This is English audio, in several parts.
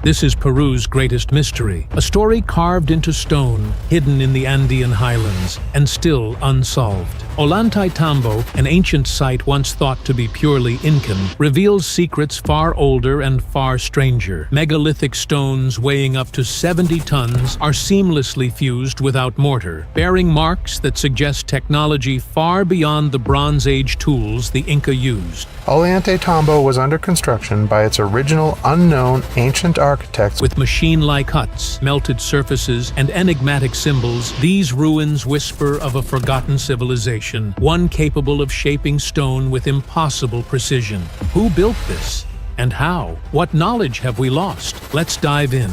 This is Peru's greatest mystery, a story carved into stone, hidden in the Andean highlands, and still unsolved. Ollantaytambo, an ancient site once thought to be purely Incan, reveals secrets far older and far stranger. Megalithic stones weighing up to 70 tons are seamlessly fused without mortar, bearing marks that suggest technology far beyond the Bronze Age tools the Inca used. Ollantaytambo was under construction by its original unknown ancient architects. With machine-like huts, melted surfaces, and enigmatic symbols, these ruins whisper of a forgotten civilization, one capable of shaping stone with impossible precision. Who built this? And how? What knowledge have we lost? Let's dive in.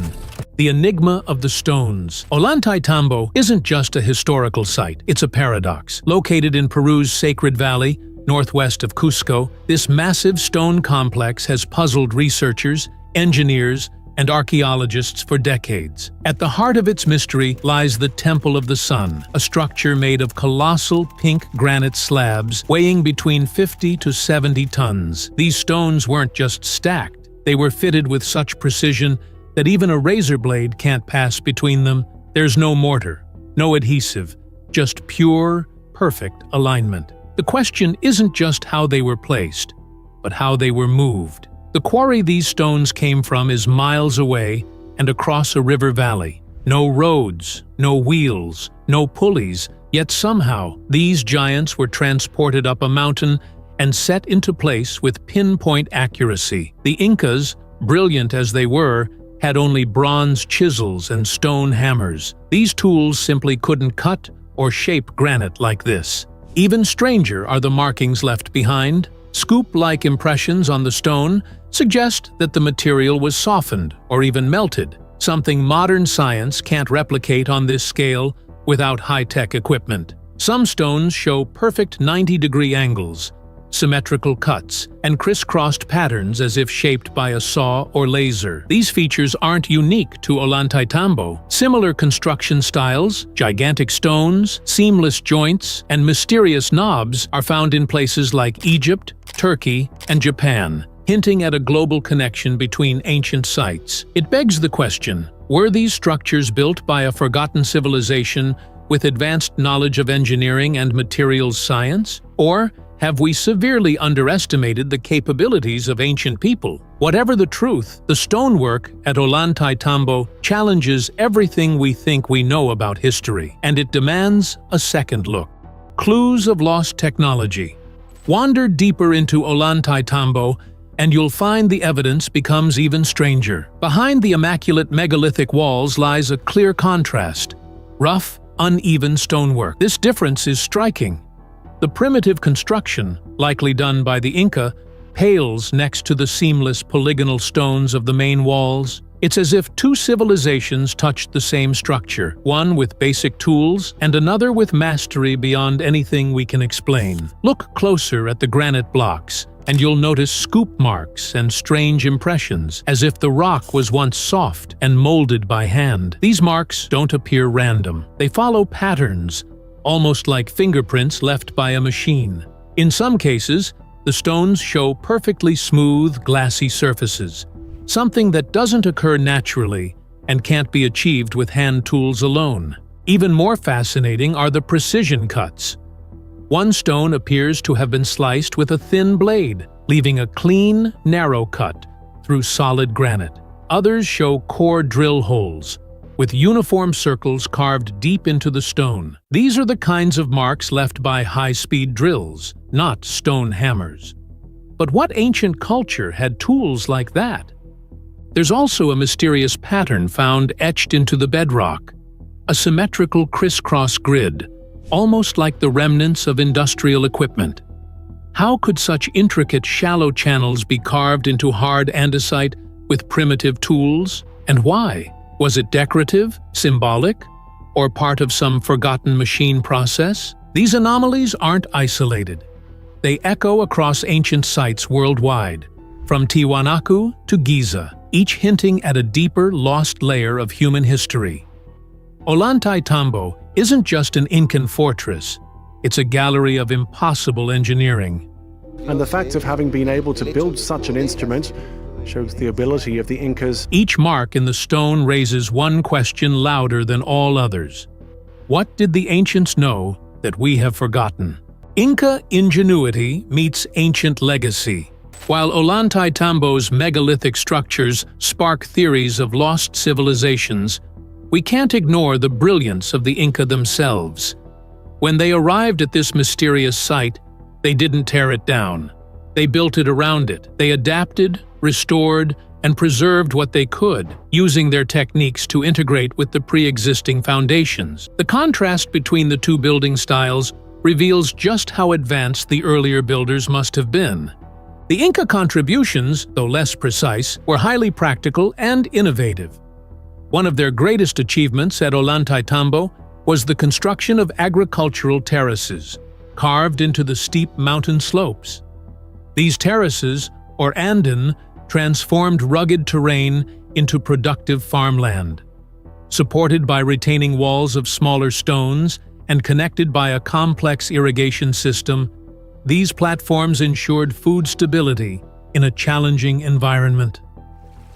The enigma of the stones. Ollantaytambo isn't just a historical site, it's a paradox. Located in Peru's Sacred Valley, northwest of Cusco, this massive stone complex has puzzled researchers, engineers, and archaeologists for decades. At the heart of its mystery lies the Temple of the Sun, a structure made of colossal pink granite slabs weighing between 50 to 70 tons. These stones weren't just stacked, they were fitted with such precision that even a razor blade can't pass between them. There's no mortar, no adhesive, just pure, perfect alignment. The question isn't just how they were placed, but how they were moved. The quarry these stones came from is miles away and across a river valley. No roads, no wheels, no pulleys, yet somehow these giants were transported up a mountain and set into place with pinpoint accuracy. The Incas, brilliant as they were, had only bronze chisels and stone hammers. These tools simply couldn't cut or shape granite like this. Even stranger are the markings left behind. Scoop-like impressions on the stone suggest that the material was softened or even melted, something modern science can't replicate on this scale without high-tech equipment. Some stones show perfect 90-degree angles, symmetrical cuts, and crisscrossed patterns as if shaped by a saw or laser. These features aren't unique to Ollantaytambo. Similar construction styles, gigantic stones, seamless joints, and mysterious knobs are found in places like Egypt, Turkey, and Japan, hinting at a global connection between ancient sites. It begs the question, were these structures built by a forgotten civilization with advanced knowledge of engineering and materials science? Or have we severely underestimated the capabilities of ancient people? Whatever the truth, the stonework at Ollantaytambo challenges everything we think we know about history, and it demands a second look. Clues of lost technology. Wander deeper into Ollantaytambo, and you'll find the evidence becomes even stranger. Behind the immaculate megalithic walls lies a clear contrast: rough, uneven stonework. This difference is striking. The primitive construction, likely done by the Inca, pales next to the seamless polygonal stones of the main walls. It's as if two civilizations touched the same structure, one with basic tools and another with mastery beyond anything we can explain. Look closer at the granite blocks, and you'll notice scoop marks and strange impressions, as if the rock was once soft and molded by hand. These marks don't appear random. They follow patterns, almost like fingerprints left by a machine. In some cases, the stones show perfectly smooth, glassy surfaces, something that doesn't occur naturally and can't be achieved with hand tools alone. Even more fascinating are the precision cuts. One stone appears to have been sliced with a thin blade, leaving a clean, narrow cut through solid granite. Others show core drill holes, with uniform circles carved deep into the stone. These are the kinds of marks left by high-speed drills, not stone hammers. But what ancient culture had tools like that? There's also a mysterious pattern found etched into the bedrock, a symmetrical crisscross grid, almost like the remnants of industrial equipment. How could such intricate shallow channels be carved into hard andesite with primitive tools? And why? Was it decorative, symbolic, or part of some forgotten machine process? These anomalies aren't isolated. They echo across ancient sites worldwide, from Tiwanaku to Giza, each hinting at a deeper, lost layer of human history. Ollantaytambo isn't just an Incan fortress, it's a gallery of impossible engineering. And the fact of having been able to build such an instrument shows the ability of the Incas. Each mark in the stone raises one question louder than all others. What did the ancients know that we have forgotten? Inca ingenuity meets ancient legacy. While Ollantaytambo's megalithic structures spark theories of lost civilizations, we can't ignore the brilliance of the Inca themselves. When they arrived at this mysterious site, they didn't tear it down. They built it around it. They adapted, restored, and preserved what they could, using their techniques to integrate with the pre-existing foundations. The contrast between the two building styles reveals just how advanced the earlier builders must have been. The Inca contributions, though less precise, were highly practical and innovative. One of their greatest achievements at Ollantaytambo was the construction of agricultural terraces, carved into the steep mountain slopes. These terraces, or andin, transformed rugged terrain into productive farmland. Supported by retaining walls of smaller stones and connected by a complex irrigation system, these platforms ensured food stability in a challenging environment.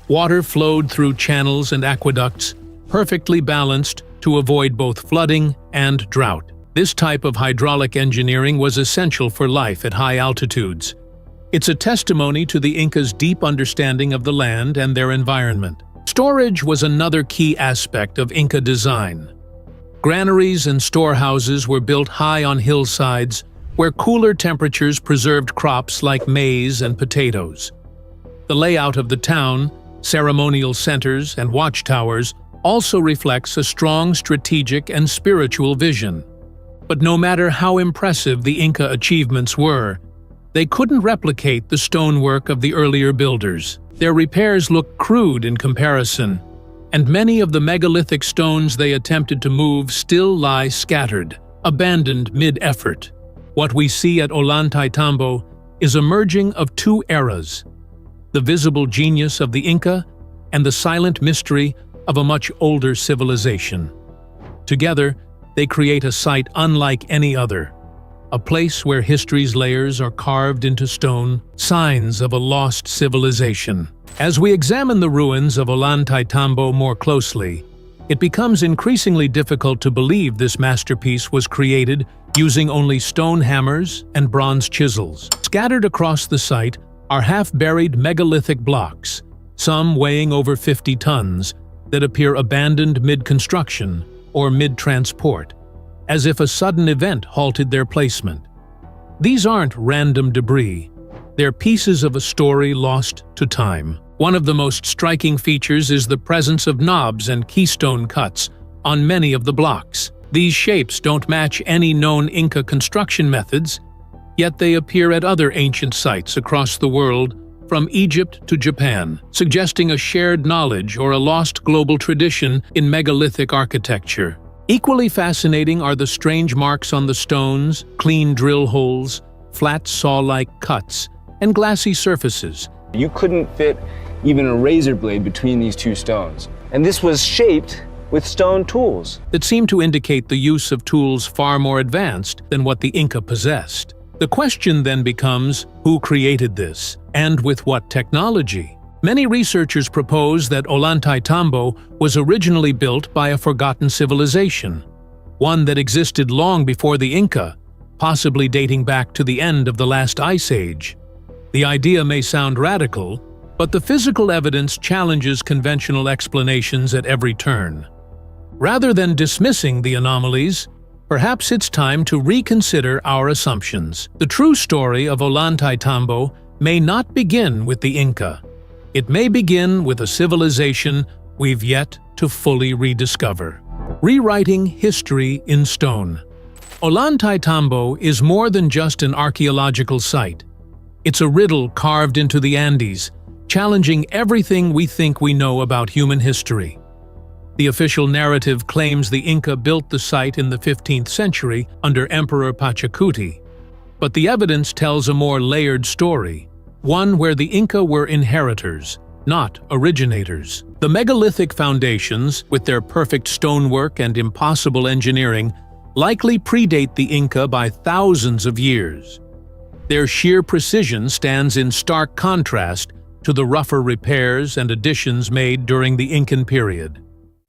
Water flowed through channels and aqueducts, perfectly balanced to avoid both flooding and drought. This type of hydraulic engineering was essential for life at high altitudes. It's a testimony to the Incas' deep understanding of the land and their environment. Storage was another key aspect of Inca design. Granaries and storehouses were built high on hillsides, where cooler temperatures preserved crops like maize and potatoes. The layout of the town, ceremonial centers, and watchtowers also reflects a strong strategic and spiritual vision. But no matter how impressive the Inca achievements were, they couldn't replicate the stonework of the earlier builders. Their repairs look crude in comparison, and many of the megalithic stones they attempted to move still lie scattered, abandoned mid-effort. What we see at Ollantaytambo is a merging of two eras: the visible genius of the Inca and the silent mystery of a much older civilization. Together, they create a site unlike any other, a place where history's layers are carved into stone, signs of a lost civilization. As we examine the ruins of Ollantaytambo more closely, it becomes increasingly difficult to believe this masterpiece was created using only stone hammers and bronze chisels. Scattered across the site are half-buried megalithic blocks, some weighing over 50 tons, that appear abandoned mid-construction or mid-transport, as if a sudden event halted their placement. These aren't random debris. They're pieces of a story lost to time. One of the most striking features is the presence of knobs and keystone cuts on many of the blocks. These shapes don't match any known Inca construction methods, yet they appear at other ancient sites across the world, from Egypt to Japan, suggesting a shared knowledge or a lost global tradition in megalithic architecture. Equally fascinating are the strange marks on the stones, clean drill holes, flat saw-like cuts, and glassy surfaces. You couldn't fit even a razor blade between these two stones. And this was shaped with stone tools that seem to indicate the use of tools far more advanced than what the Inca possessed. The question then becomes, who created this, and with what technology? Many researchers propose that Ollantaytambo was originally built by a forgotten civilization, one that existed long before the Inca, possibly dating back to the end of the last ice age. The idea may sound radical, but the physical evidence challenges conventional explanations at every turn. Rather than dismissing the anomalies, perhaps it's time to reconsider our assumptions. The true story of Ollantaytambo may not begin with the Inca. It may begin with a civilization we've yet to fully rediscover. Rewriting history in stone. Ollantaytambo is more than just an archaeological site. It's a riddle carved into the Andes, challenging everything we think we know about human history. The official narrative claims the Inca built the site in the 15th century under Emperor Pachacuti, but the evidence tells a more layered story, one where the Inca were inheritors, not originators. The megalithic foundations, with their perfect stonework and impossible engineering, likely predate the Inca by thousands of years. Their sheer precision stands in stark contrast to the rougher repairs and additions made during the Incan period.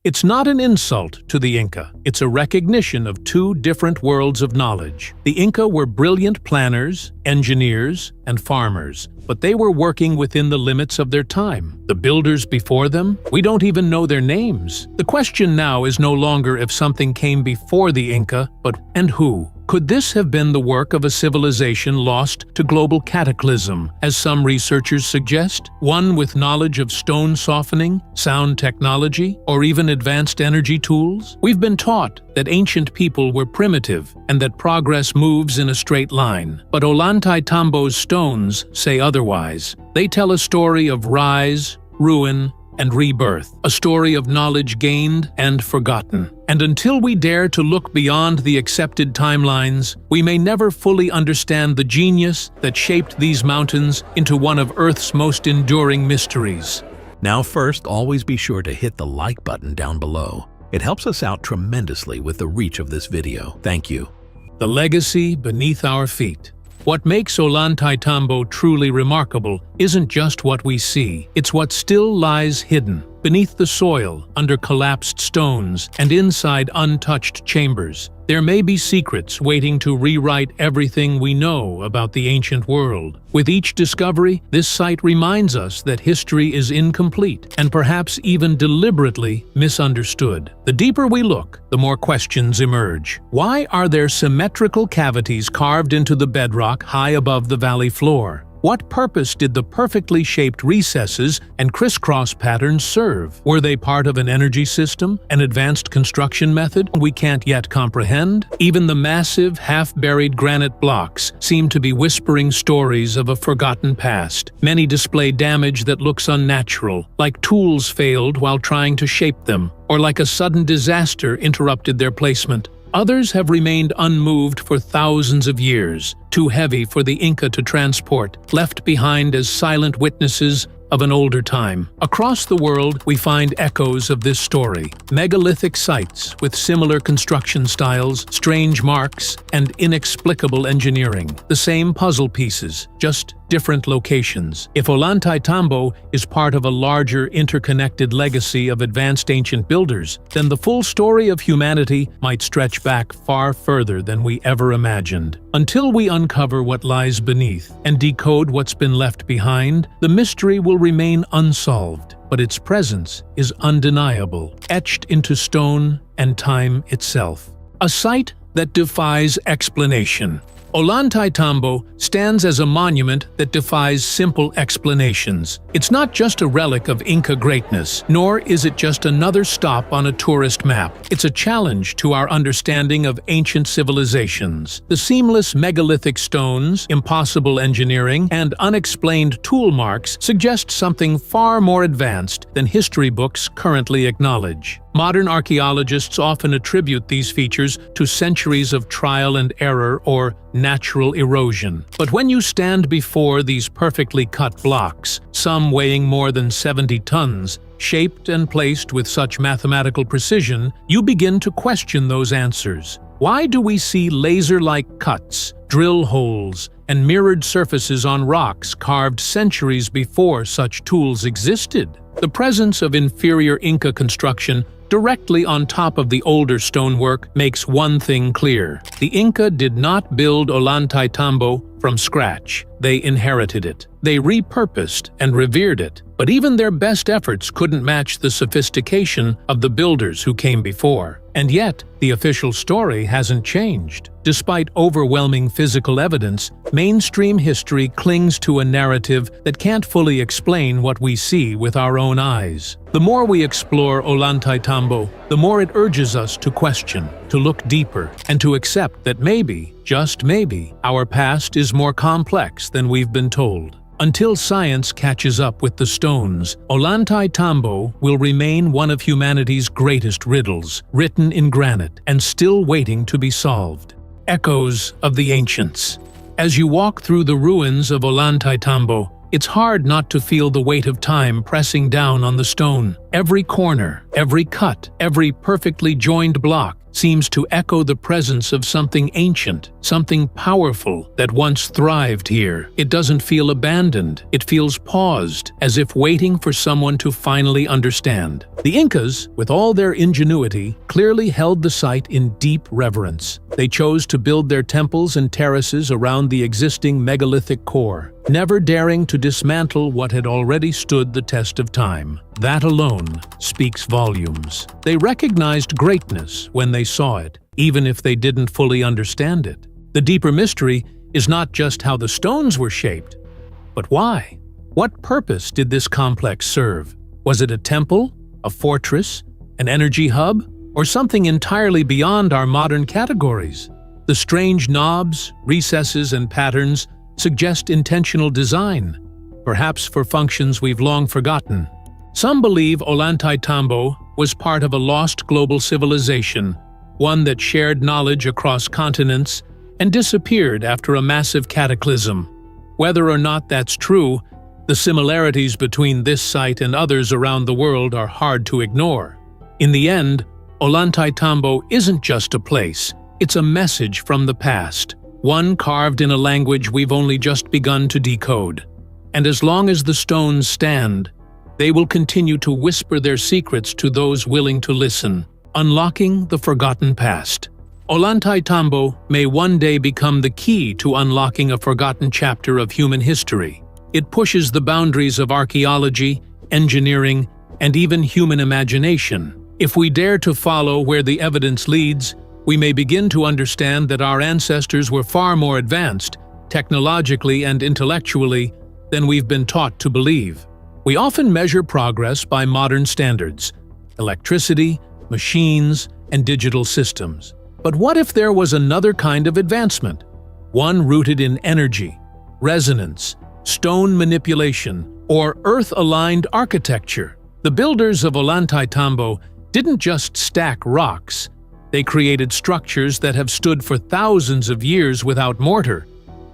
It's not an insult to the Inca, it's a recognition of two different worlds of knowledge. The Inca were brilliant planners, engineers, and farmers, but they were working within the limits of their time. The builders before them, we don't even know their names. The question now is no longer if something came before the Inca, but and who? Could this have been the work of a civilization lost to global cataclysm, as some researchers suggest? One with knowledge of stone softening, sound technology, or even advanced energy tools? We've been taught that ancient people were primitive and that progress moves in a straight line. But Ollantaytambo's stones say otherwise. They tell a story of rise, ruin, and rebirth, a story of knowledge gained and forgotten. And until we dare to look beyond the accepted timelines, we may never fully understand the genius that shaped these mountains into one of Earth's most enduring mysteries. Now first, always be sure to hit the like button down below. It helps us out tremendously with the reach of this video. Thank you. The legacy beneath our feet. What makes Ollantaytambo truly remarkable isn't just what we see, it's what still lies hidden, beneath the soil, under collapsed stones, and inside untouched chambers. There may be secrets waiting to rewrite everything we know about the ancient world. With each discovery, this site reminds us that history is incomplete and perhaps even deliberately misunderstood. The deeper we look, the more questions emerge. Why are there symmetrical cavities carved into the bedrock high above the valley floor? What purpose did the perfectly shaped recesses and crisscross patterns serve? Were they part of an energy system, an advanced construction method we can't yet comprehend? Even the massive, half-buried granite blocks seem to be whispering stories of a forgotten past. Many display damage that looks unnatural, like tools failed while trying to shape them, or like a sudden disaster interrupted their placement. Others have remained unmoved for thousands of years, too heavy for the Inca to transport, left behind as silent witnesses of an older time. Across the world, we find echoes of this story. Megalithic sites with similar construction styles, strange marks, and inexplicable engineering. The same puzzle pieces, just different locations. If Ollantaytambo is part of a larger interconnected legacy of advanced ancient builders, then the full story of humanity might stretch back far further than we ever imagined. Until we uncover what lies beneath and decode what's been left behind, the mystery will remain unsolved, but its presence is undeniable, etched into stone and time itself. A site that defies explanation. Ollantaytambo stands as a monument that defies simple explanations. It's not just a relic of Inca greatness, nor is it just another stop on a tourist map. It's a challenge to our understanding of ancient civilizations. The seamless megalithic stones, impossible engineering, and unexplained tool marks suggest something far more advanced than history books currently acknowledge. Modern archaeologists often attribute these features to centuries of trial and error or natural erosion. But when you stand before these perfectly cut blocks, some weighing more than 70 tons, shaped and placed with such mathematical precision, you begin to question those answers. Why do we see laser-like cuts, drill holes, and mirrored surfaces on rocks carved centuries before such tools existed? The presence of inferior Inca construction directly on top of the older stonework makes one thing clear. The Inca did not build Ollantaytambo from scratch. They inherited it. They repurposed and revered it. But even their best efforts couldn't match the sophistication of the builders who came before. And yet, the official story hasn't changed. Despite overwhelming physical evidence, mainstream history clings to a narrative that can't fully explain what we see with our own eyes. The more we explore Ollantaytambo, the more it urges us to question, to look deeper, and to accept that maybe, just maybe, our past is more complex than we've been told. Until science catches up with the stones, Ollantaytambo will remain one of humanity's greatest riddles, written in granite and still waiting to be solved. Echoes of the ancients. As you walk through the ruins of Ollantaytambo, it's hard not to feel the weight of time pressing down on the stone. Every corner, every cut, every perfectly joined block seems to echo the presence of something ancient, something powerful that once thrived here. It doesn't feel abandoned, it feels paused, as if waiting for someone to finally understand. The Incas, with all their ingenuity, clearly held the site in deep reverence. They chose to build their temples and terraces around the existing megalithic core, never daring to dismantle what had already stood the test of time. That alone speaks volumes. They recognized greatness when they saw it, even if they didn't fully understand it. The deeper mystery is not just how the stones were shaped, but why? What purpose did this complex serve? Was it a temple, a fortress, an energy hub, or something entirely beyond our modern categories? The strange knobs, recesses, and patterns suggest intentional design, perhaps for functions we've long forgotten. Some believe Ollantaytambo was part of a lost global civilization, one that shared knowledge across continents and disappeared after a massive cataclysm. Whether or not that's true, the similarities between this site and others around the world are hard to ignore. In the end, Ollantaytambo isn't just a place, it's a message from the past, one carved in a language we've only just begun to decode. And as long as the stones stand, they will continue to whisper their secrets to those willing to listen, unlocking the forgotten past. Ollantaytambo may one day become the key to unlocking a forgotten chapter of human history. It pushes the boundaries of archaeology, engineering, and even human imagination. If we dare to follow where the evidence leads, we may begin to understand that our ancestors were far more advanced, technologically and intellectually, than we've been taught to believe. We often measure progress by modern standards: electricity, machines, and digital systems. But what if there was another kind of advancement? One rooted in energy, resonance, stone manipulation, or earth-aligned architecture. The builders of Ollantaytambo didn't just stack rocks. They created structures that have stood for thousands of years without mortar,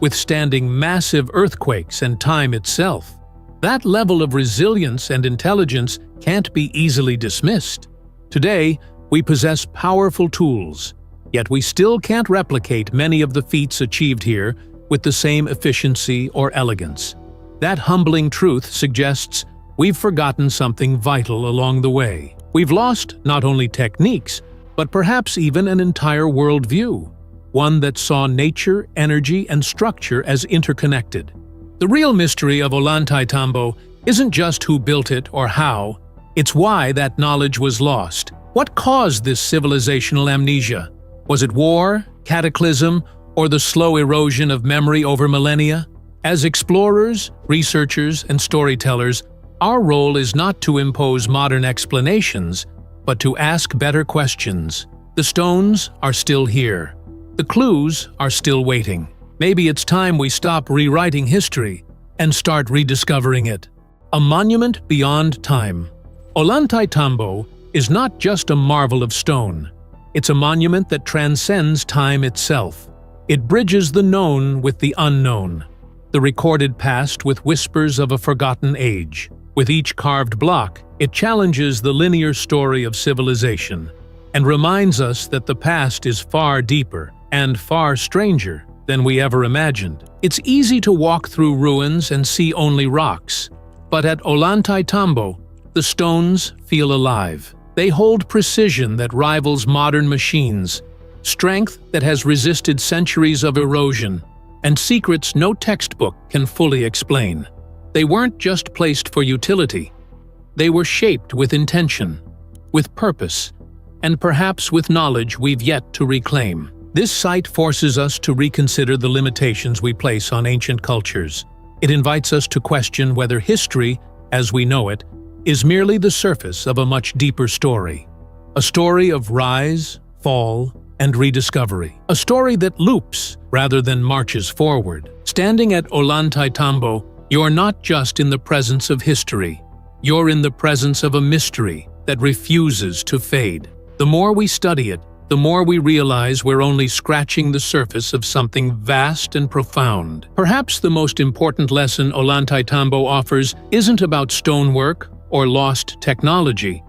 withstanding massive earthquakes and time itself. That level of resilience and intelligence can't be easily dismissed. Today, we possess powerful tools, yet we still can't replicate many of the feats achieved here with the same efficiency or elegance. That humbling truth suggests we've forgotten something vital along the way. We've lost not only techniques, but perhaps even an entire worldview, one that saw nature, energy, and structure as interconnected. The real mystery of Ollantaytambo isn't just who built it or how, it's why that knowledge was lost. What caused this civilizational amnesia? Was it war, cataclysm, or the slow erosion of memory over millennia? As explorers, researchers, and storytellers, our role is not to impose modern explanations, but to ask better questions. The stones are still here. The clues are still waiting. Maybe it's time we stop rewriting history and start rediscovering it. A monument beyond time. Ollantaytambo is not just a marvel of stone. It's a monument that transcends time itself. It bridges the known with the unknown, the recorded past with whispers of a forgotten age. With each carved block, it challenges the linear story of civilization and reminds us that the past is far deeper and far stranger than we ever imagined. It's easy to walk through ruins and see only rocks, but at Ollantaytambo, the stones feel alive. They hold precision that rivals modern machines, strength that has resisted centuries of erosion, and secrets no textbook can fully explain. They weren't just placed for utility. They were shaped with intention, with purpose, and perhaps with knowledge we've yet to reclaim. This site forces us to reconsider the limitations we place on ancient cultures. It invites us to question whether history, as we know it, is merely the surface of a much deeper story. A story of rise, fall, and rediscovery. A story that loops rather than marches forward. Standing at Ollantaytambo, you're not just in the presence of history. You're in the presence of a mystery that refuses to fade. The more we study it, the more we realize we're only scratching the surface of something vast and profound. Perhaps the most important lesson Ollantaytambo offers isn't about stonework or lost technology.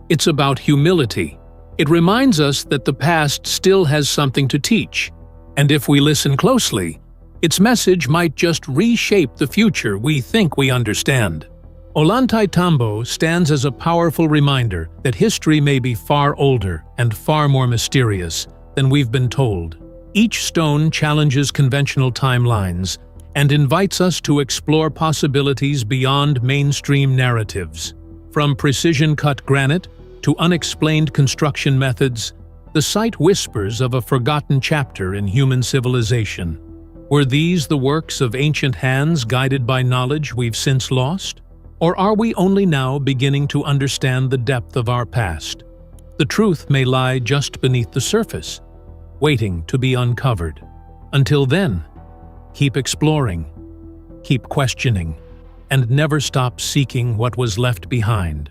It's about humility. It reminds us that the past still has something to teach, and if we listen closely, its message might just reshape the future we think we understand. Ollantaytambo stands as a powerful reminder that history may be far older and far more mysterious than we've been told. Each stone challenges conventional timelines and invites us to explore possibilities beyond mainstream narratives. From precision-cut granite to unexplained construction methods, the site whispers of a forgotten chapter in human civilization. Were these the works of ancient hands guided by knowledge we've since lost? Or are we only now beginning to understand the depth of our past? The truth may lie just beneath the surface, waiting to be uncovered. Until then, keep exploring, keep questioning, and never stop seeking what was left behind.